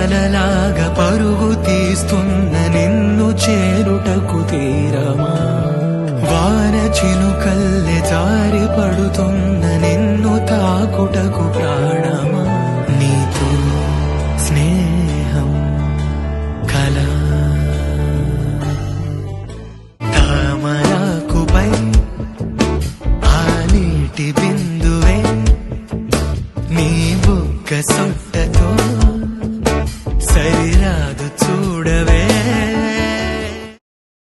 కలలాగా పరుగు తీస్తున్న నిన్ను చేరుటకు తీరమా వాన చినుకల్లె జారి పడుతున్న నిన్ను తాకుటకు ప్రాణమా నీతో స్నేహం కలా తామరాకుపై ఆ నీటి బిందువే నీ బుగ్గ సొట్టతో సరిరా